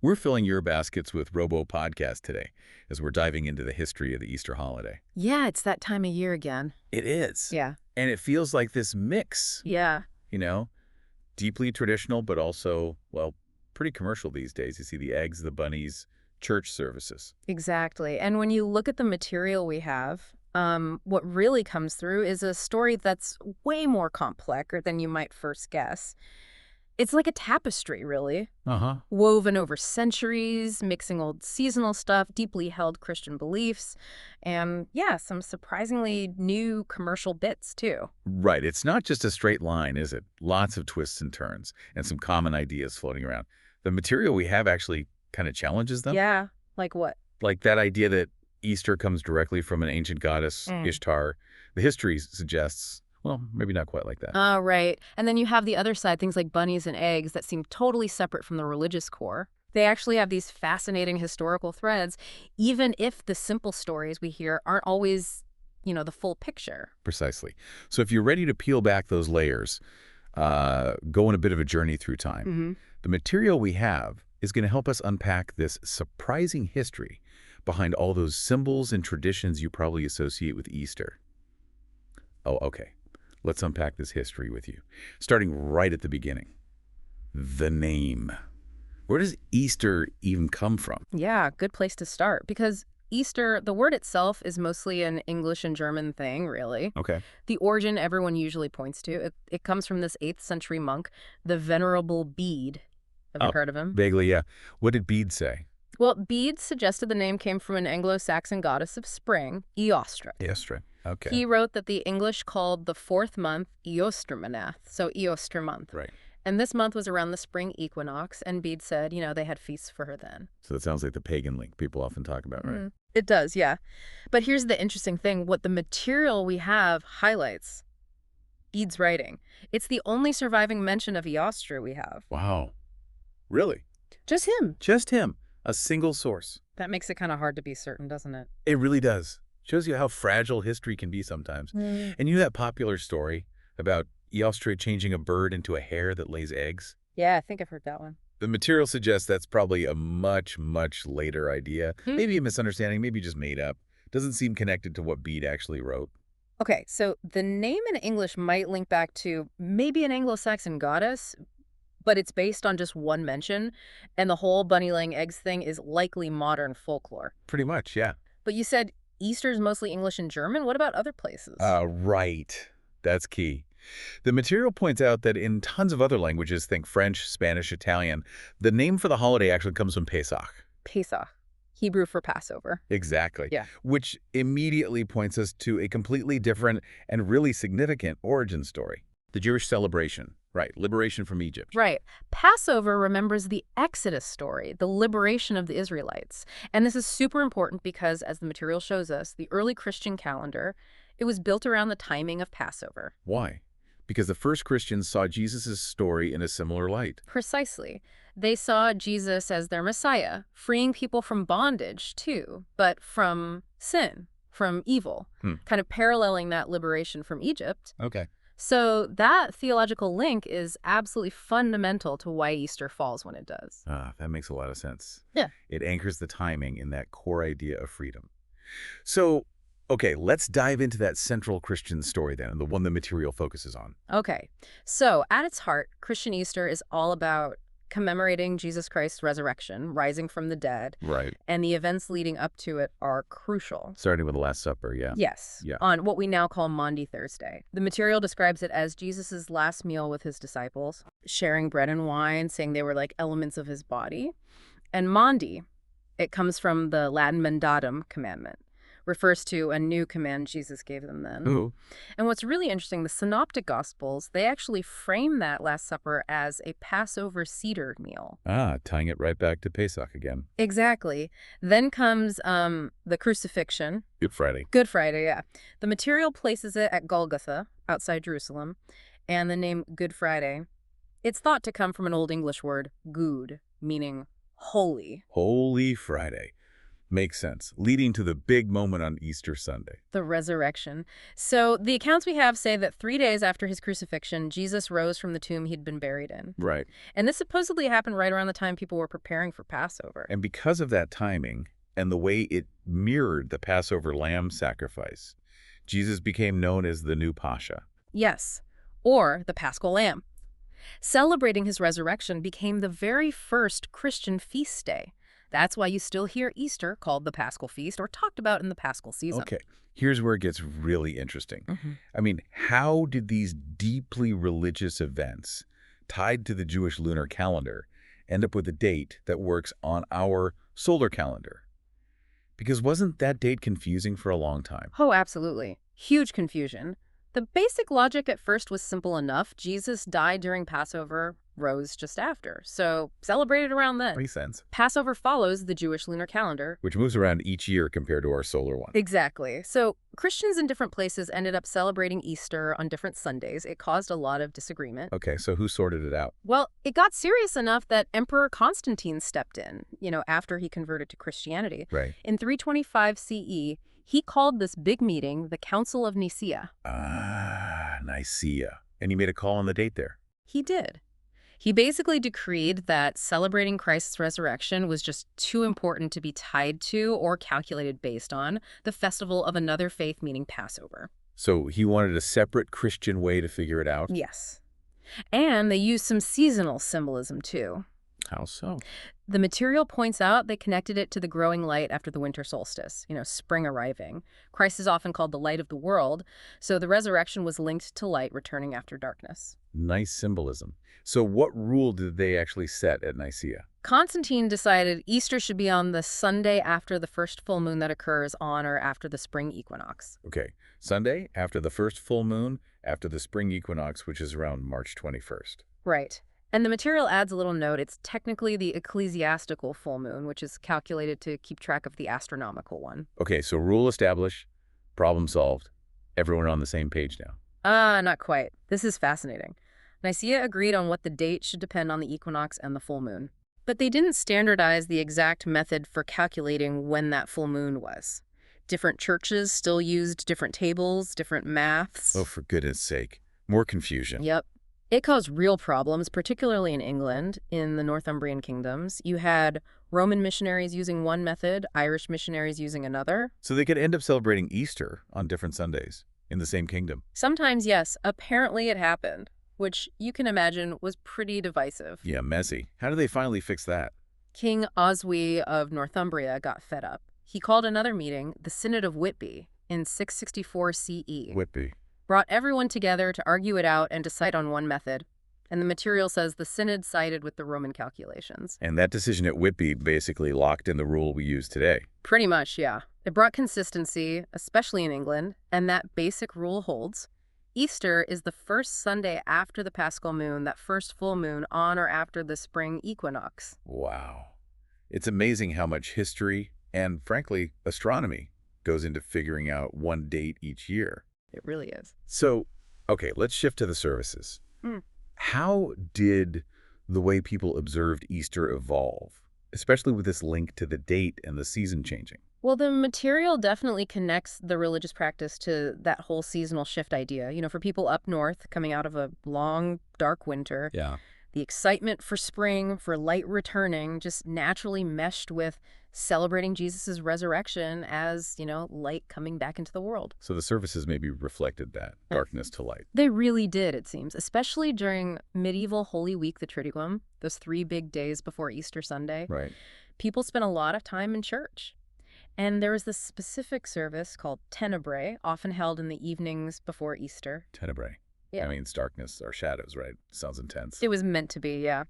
We're filling your baskets with Robo Podcast today as we're diving into the history of the Easter holiday. Yeah, it's that time of year again. It is. Yeah. And it feels like this mix, Yeah. you know, deeply traditional, but also, well, pretty commercial these days. You see the eggs, the bunnies, church services. Exactly. And when you look at the material we have, what really comes through is a story that's way more complex than you might first guess. It's like a tapestry, really, Uh-huh. woven over centuries, mixing old seasonal stuff, deeply held Christian beliefs, and yeah, some surprisingly new commercial bits, too. Right. It's not just a straight line, is it? Lots of twists and turns and some common ideas floating around. The material we have actually kind of challenges them. Yeah, like what? Like that idea that Easter comes directly from an ancient goddess, Mm. Ishtar. The history suggests, well, maybe not quite like that. Oh, right. And then you have the other side, things like bunnies and eggs that seem totally separate from the religious core. They actually have these fascinating historical threads, even if the simple stories we hear aren't always, the full picture. Precisely. So if you're ready to peel back those layers, go on a bit of a journey through time, Mm-hmm. the material we have is going to help us unpack this surprising history behind all those symbols and traditions you probably associate with Easter. Oh, okay. Let's unpack this history with you, starting right at the beginning. The name. Where does Easter even come from? Yeah, good place to start because Easter, the word itself is mostly an English and German thing, really. Okay. The origin everyone usually points to, it comes from this 8th century monk, the Venerable Bede. Have you Oh, heard of him? vaguely, yeah. What did Bede say? Well, Bede suggested the name came from an Anglo-Saxon goddess of spring, Eostre. Easter. Okay. He wrote that the English called the 4th month Eostermanath, so Eoster month. Right. And this month was around the spring equinox, and Bede said, they had feasts for her then. So that sounds like the pagan link people often talk about, right? It does, yeah. But here's the interesting thing. What the material we have highlights, Bede's writing. It's the only surviving mention of Eostre we have. Wow. Really? Just him. Just him. A single source. That makes it kind of hard to be certain, doesn't it? It really does. Shows you how fragile history can be sometimes. And you know that popular story about Eostre changing a bird into a hare that lays eggs? Yeah, I think I've heard that one. The material suggests that's probably a much, much later idea. Maybe a misunderstanding, maybe just made up. Doesn't seem connected to what Bede actually wrote. Okay, so the name in English might link back to maybe an Anglo-Saxon goddess, but it's based on just one mention, and the whole bunny laying eggs thing is likely modern folklore. Pretty much, yeah. But you said Easter's mostly English and German? What about other places? Right. That's key. The material points out that in tons of other languages, think French, Spanish, Italian, the name for the holiday actually comes from Pesach. Pesach, Hebrew for Passover. Exactly. Yeah. Which immediately points us to a completely different and really significant origin story. The Jewish celebration, right, liberation from Egypt. Right. Passover remembers the Exodus story, the liberation of the Israelites. And this is super important because, as the material shows us, the early Christian calendar, it was built around the timing of Passover. Why? Because the first Christians saw Jesus' story in a similar light. Precisely. They saw Jesus as their Messiah, freeing people from bondage, too, but from sin, from evil, kind of paralleling that liberation from Egypt. Okay. So that theological link is absolutely fundamental to why Easter falls when it does. That makes a lot of sense. Yeah. It anchors the timing in that core idea of freedom. So, okay, let's dive into that central Christian story then, the one the material focuses on. Okay. So at its heart, Christian Easter is all about commemorating Jesus Christ's resurrection, rising from the dead, Right. and the events leading up to it are crucial. Starting with the Last Supper, yeah. Yes, Yeah. on what we now call Maundy Thursday. The material describes it as Jesus' last meal with his disciples, sharing bread and wine, saying they were like elements of his body. And Maundy, it comes from the Latin mandatum commandment, refers to a new command Jesus gave them then. Ooh. And what's really interesting, the Synoptic Gospels, they actually frame that Last Supper as a Passover Seder meal. Tying it right back to Pesach again. Exactly. Then comes the crucifixion. Good Friday. Good Friday, yeah. The material places it at Golgotha, outside Jerusalem, and the name Good Friday, it's thought to come from an Old English word, gud, meaning holy. Holy Friday. Makes sense, leading to the big moment on Easter Sunday. The resurrection. So the accounts we have say that 3 days after his crucifixion, Jesus rose from the tomb he'd been buried in. Right. And this supposedly happened right around the time people were preparing for Passover. And because of that timing and the way it mirrored the Passover lamb sacrifice, Jesus became known as the new Pascha. Yes, or the Paschal Lamb. Celebrating his resurrection became the very first Christian feast day. That's why you still hear Easter called the Paschal Feast or talked about in the Paschal season. Okay, here's where it gets really interesting. Mhm. I mean, how did these deeply religious events tied to the Jewish lunar calendar end up with a date that works on our solar calendar? Because wasn't that date confusing for a long time? Oh, absolutely. Huge confusion. The basic logic at first was simple enough. Jesus died during Passover, rose just after. So celebrated around then. Makes sense. Passover follows the Jewish lunar calendar. Which moves around each year compared to our solar one. Exactly. So Christians in different places ended up celebrating Easter on different Sundays. It caused a lot of disagreement. Okay, so who sorted it out? Well, it got serious enough that Emperor Constantine stepped in, after he converted to Christianity. Right. In 325 CE, he called this big meeting the Council of Nicaea. Ah, Nicaea. And he made a call on the date there. He did. He basically decreed that celebrating Christ's resurrection was just too important to be tied to or calculated based on the festival of another faith, meaning Passover. So he wanted a separate Christian way to figure it out? Yes. And they used some seasonal symbolism, too. How so? The material points out they connected it to the growing light after the winter solstice, spring arriving. Christ is often called the light of the world, so the resurrection was linked to light returning after darkness. Nice symbolism. So what rule did they actually set at Nicaea? Constantine decided Easter should be on the Sunday after the first full moon that occurs on or after the spring equinox. Okay, Sunday after the first full moon, after the spring equinox, which is around March 21st. Right. And the material adds a little note. It's technically the ecclesiastical full moon, which is calculated to keep track of the astronomical one. Okay, so rule established, problem solved, everyone on the same page now. Not quite. This is fascinating. Nicaea agreed on what the date should depend on the equinox and the full moon. But they didn't standardize the exact method for calculating when that full moon was. Different churches still used different tables, different maths. Oh, for goodness sake. More confusion. Yep. It caused real problems, particularly in England, in the Northumbrian kingdoms. You had Roman missionaries using one method, Irish missionaries using another. So they could end up celebrating Easter on different Sundays in the same kingdom. Sometimes, yes. Apparently it happened, which you can imagine was pretty divisive. Yeah, messy. How did they finally fix that? King Oswy of Northumbria got fed up. He called another meeting, the Synod of Whitby, in 664 CE. Whitby. Brought everyone together to argue it out and decide on one method. And the material says the Synod sided with the Roman calculations. And that decision at Whitby basically locked in the rule we use today. Pretty much, yeah. It brought consistency, especially in England, and that basic rule holds. Easter is the first Sunday after the Paschal moon, that first full moon on or after the spring equinox. Wow. It's amazing how much history and, frankly, astronomy goes into figuring out one date each year. It really is. So, okay, let's shift to the services. How did the way people observed Easter evolve, especially with this link to the date and the season changing? Well, the material definitely connects the religious practice to that whole seasonal shift idea. For people up north coming out of a long, dark winter, Yeah. the excitement for spring, for light returning, just naturally meshed with celebrating Jesus' resurrection as, light coming back into the world. So the services maybe reflected that, darkness to light. They really did, it seems, especially during medieval Holy Week, the Triduum, those 3 big days before Easter Sunday. Right. People spent a lot of time in church. And there was this specific service called Tenebrae, often held in the evenings before Easter. Tenebrae. Yeah. I mean, it's darkness or shadows, right? Sounds intense. It was meant to be, yeah.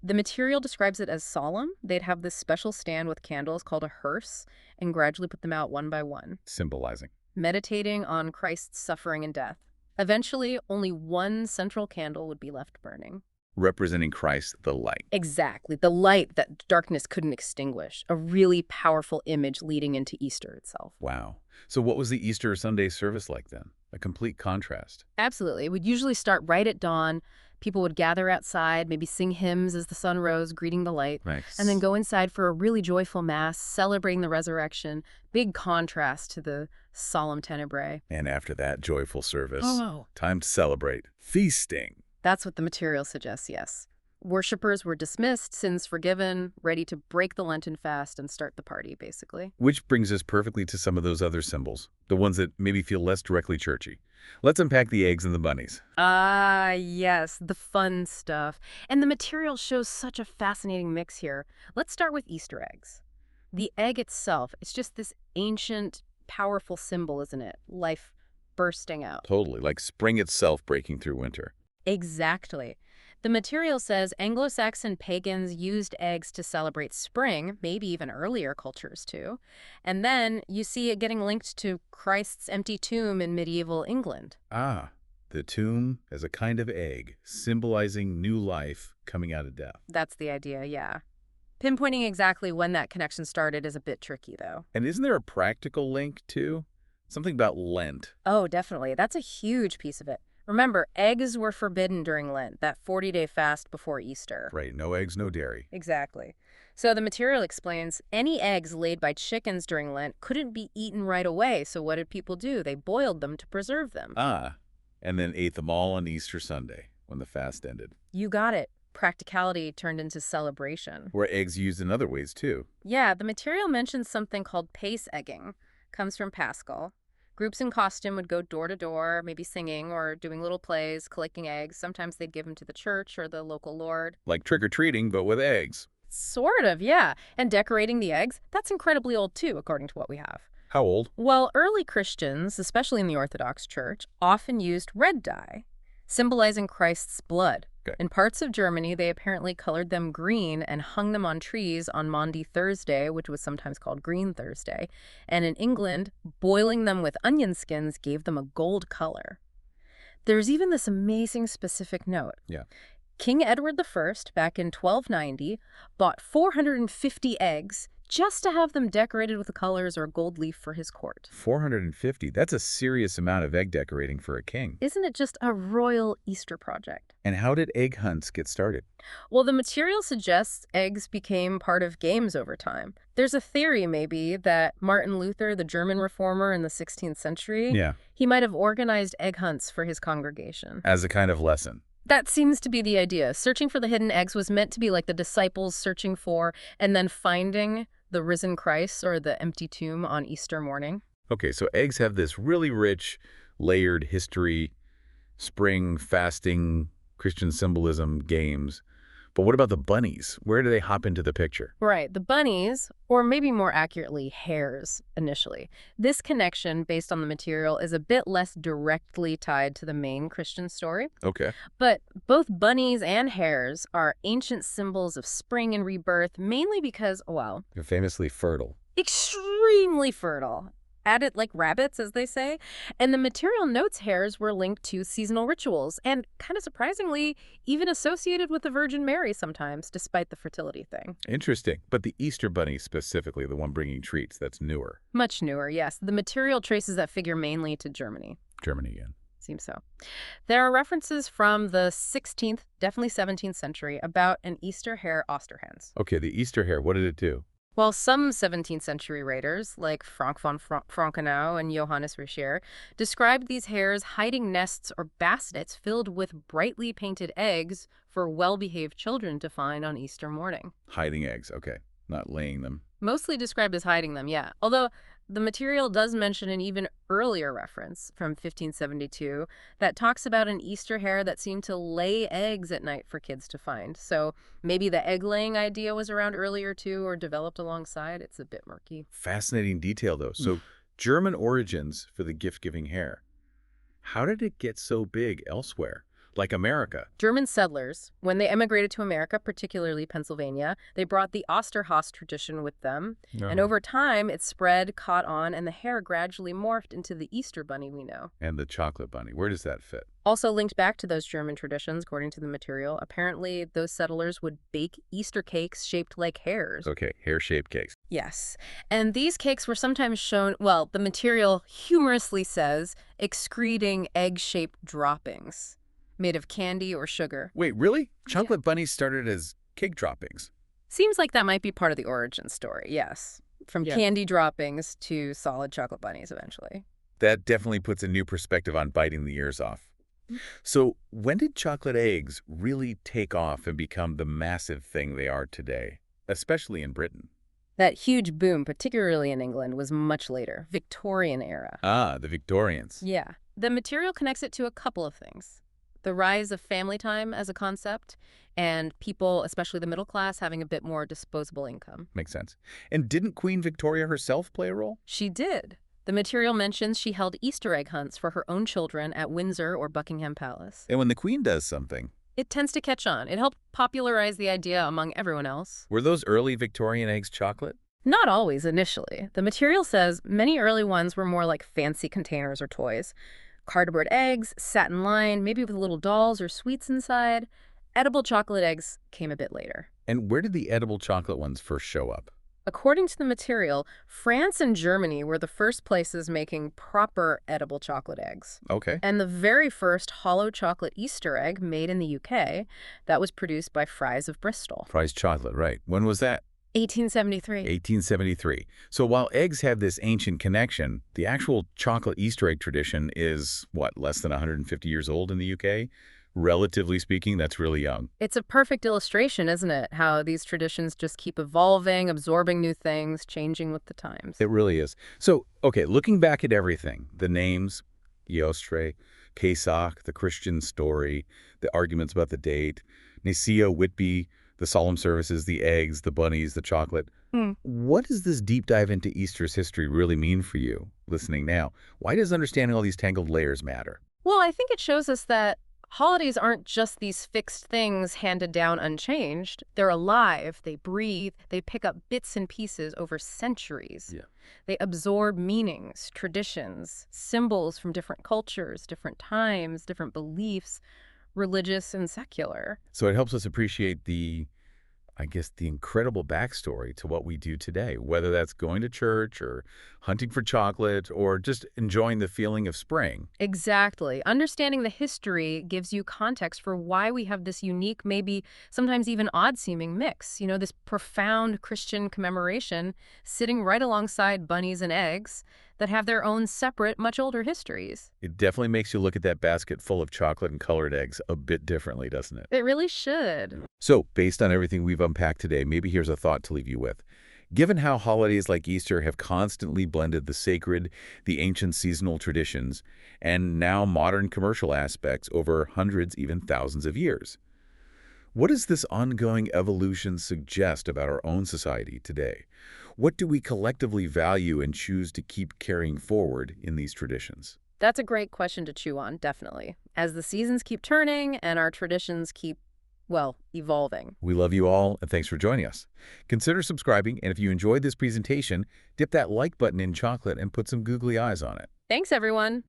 The material describes it as solemn. They'd have this special stand with candles called a hearse and gradually put them out one by one, Symbolizing. meditating on Christ's suffering and death. Eventually, only one central candle would be left burning. Representing Christ, the light. Exactly. The light that darkness couldn't extinguish. A really powerful image leading into Easter itself. Wow. So what was the Easter Sunday service like then? A complete contrast. Absolutely. It would usually start right at dawn. People would gather outside, maybe sing hymns as the sun rose, greeting the light, and then Nice. go inside for a really joyful mass, celebrating the resurrection. Big contrast to the solemn tenebrae. And after that joyful service, Oh. time to celebrate. Feasting. That's what the material suggests, yes. Worshippers were dismissed, sins forgiven, ready to break the Lenten fast and start the party, basically. Which brings us perfectly to some of those other symbols, the ones that maybe feel less directly churchy. Let's unpack the eggs and the bunnies. Ah, yes, the fun stuff. And the material shows such a fascinating mix here. Let's start with Easter eggs. The egg itself, it's just this ancient, powerful symbol, isn't it? Life bursting out. Totally, like spring itself breaking through winter. Exactly. The material says Anglo-Saxon pagans used eggs to celebrate spring, maybe even earlier cultures too. And then you see it getting linked to Christ's empty tomb in medieval England. Ah, the tomb as a kind of egg, symbolizing new life coming out of death. That's the idea, yeah. Pinpointing exactly when that connection started is a bit tricky, though. And isn't there a practical link, too? Something about Lent. Oh, definitely. That's a huge piece of it. Remember, eggs were forbidden during Lent, that 40-day fast before Easter. Right, no eggs, no dairy. Exactly. So the material explains any eggs laid by chickens during Lent couldn't be eaten right away, so what did people do? They boiled them to preserve them. Ah, and then ate them all on Easter Sunday, when the fast ended. You got it. Practicality turned into celebration. Were eggs used in other ways, too? Yeah, the material mentions something called pace egging. Comes from Pascal. Groups in costume would go door to door, maybe singing or doing little plays, collecting eggs. Sometimes they'd give them to the church or the local lord. Like trick-or-treating, but with eggs. Sort of, yeah. And decorating the eggs, that's incredibly old too, according to what we have. How old? Well, early Christians, especially in the Orthodox Church, often used red dye, symbolizing Christ's blood. Okay. In parts of Germany, they apparently colored them green and hung them on trees on Maundy Thursday, which was sometimes called Green Thursday. And in England, boiling them with onion skins gave them a gold color. There's even this amazing specific note. Yeah. King Edward I, back in 1290, bought 450 eggs just to have them decorated with the colors or a gold leaf for his court. 450. That's a serious amount of egg decorating for a king. Isn't it just a royal Easter project? And how did egg hunts get started? Well, the material suggests eggs became part of games over time. There's a theory, maybe, that Martin Luther, the German reformer in the 16th century, Yeah. he might have organized egg hunts for his congregation. As a kind of lesson. That seems to be the idea. Searching for the hidden eggs was meant to be like the disciples searching for and then finding the risen Christ or the empty tomb on Easter morning. Okay, so eggs have this really rich, layered history, spring, fasting, Christian symbolism, games. But what about the bunnies? Where do they hop into the picture? Right, the bunnies, or maybe more accurately, hares, initially. This connection, based on the material, is a bit less directly tied to the main Christian story. Okay. But both bunnies and hares are ancient symbols of spring and rebirth, mainly because, well, They're famously fertile. extremely fertile. At it like rabbits, as they say. And the material notes hares were linked to seasonal rituals, and kind of surprisingly, even associated with the Virgin Mary sometimes, despite the fertility thing. Interesting. But the Easter bunny specifically, the one bringing treats, that's newer. Much newer, yes. The material traces that figure mainly to Germany. Germany again. Seems so. There are references from the 16th, definitely 17th century, about an Easter hare Osterhans. Okay, the Easter hare, what did it do? While some 17th century writers, like Frank von Frankenau and Johannes Richer, described these hares hiding nests or baskets filled with brightly painted eggs for well-behaved children to find on Easter morning. Hiding eggs, okay. Not laying them. Mostly described as hiding them, yeah. Although the material does mention an even earlier reference from 1572 that talks about an Easter hare that seemed to lay eggs at night for kids to find. So maybe the egg-laying idea was around earlier too or developed alongside. It's a bit murky. Fascinating detail, though. So German origins for the gift-giving hare. How did it get so big elsewhere? Like America? German settlers, when they emigrated to America, particularly Pennsylvania, they brought the Osterhaus tradition with them. And over time, it spread, caught on, and the hare gradually morphed into the Easter bunny we know. And the chocolate bunny. Where does that fit? Also linked back to those German traditions, according to the material, apparently those settlers would bake Easter cakes shaped like hares. Okay, hare-shaped cakes. Yes. And these cakes were sometimes shown, well, the material humorously says, excreting egg-shaped droppings. made of candy or sugar. Wait, really? Yeah. Chocolate bunnies started as cake droppings. Seems like that might be part of the origin story, yes. From Yeah. candy droppings to solid chocolate bunnies eventually. That definitely puts a new perspective on biting the ears off. So when did chocolate eggs really take off and become the massive thing they are today, especially in Britain? That huge boom, particularly in England, was much later, Victorian era. Ah, the Victorians. Yeah. The material connects it to a couple of things. The rise of family time as a concept, and people, especially the middle class, having a bit more disposable income. Makes sense. And didn't Queen Victoria herself play a role? She did. The material mentions she held Easter egg hunts for her own children at Windsor or Buckingham Palace. And when the Queen does something, It tends to catch on. It helped popularize the idea among everyone else. were those early Victorian eggs chocolate? Not always initially. The material says many early ones were more like fancy containers or toys. Cardboard eggs, satin lined, maybe with little dolls or sweets inside. Edible chocolate eggs came a bit later. And where did the edible chocolate ones first show up? According to the material, France and Germany were the first places making proper edible chocolate eggs. Okay. And the very first hollow chocolate Easter egg made in the UK, that was produced by Fry's of Bristol. Fry's chocolate, right. When was that? 1873. 1873. So while eggs have this ancient connection, the actual chocolate Easter egg tradition is, what, less than 150 years old in the UK? Relatively speaking, that's really young. It's a perfect illustration, isn't it? How these traditions just keep evolving, absorbing new things, changing with the times. It really is. So, okay, looking back at everything, the names, Eostre, Pesach, the Christian story, the arguments about the date, Nicaea, Whitby, the solemn services, the eggs, the bunnies, the chocolate. What does this deep dive into Easter's history really mean for you, listening now? Why does understanding all these tangled layers matter? Well, I think it shows us that holidays aren't just these fixed things handed down unchanged. They're alive, they breathe, they pick up bits and pieces over centuries. Yeah. They absorb meanings, traditions, symbols from different cultures, different times, different beliefs, religious and secular. So it helps us appreciate the incredible backstory to what we do today, whether that's going to church or hunting for chocolate or just enjoying the feeling of spring. Exactly. Understanding the history gives you context for why we have this unique, maybe sometimes even odd-seeming mix. This profound Christian commemoration sitting right alongside bunnies and eggs that have their own separate, much older histories. It definitely makes you look at that basket full of chocolate and colored eggs a bit differently, doesn't it? It really should. So, based on everything we've unpacked today, maybe here's a thought to leave you with. Given how holidays like Easter have constantly blended the sacred, the ancient seasonal traditions, and now modern commercial aspects over hundreds, even thousands of years, what does this ongoing evolution suggest about our own society today? What do we collectively value and choose to keep carrying forward in these traditions? That's a great question to chew on, definitely. As the seasons keep turning and our traditions keep, evolving. We love you all, and thanks for joining us. Consider subscribing, and if you enjoyed this presentation, dip that like button in chocolate and put some googly eyes on it. Thanks, everyone.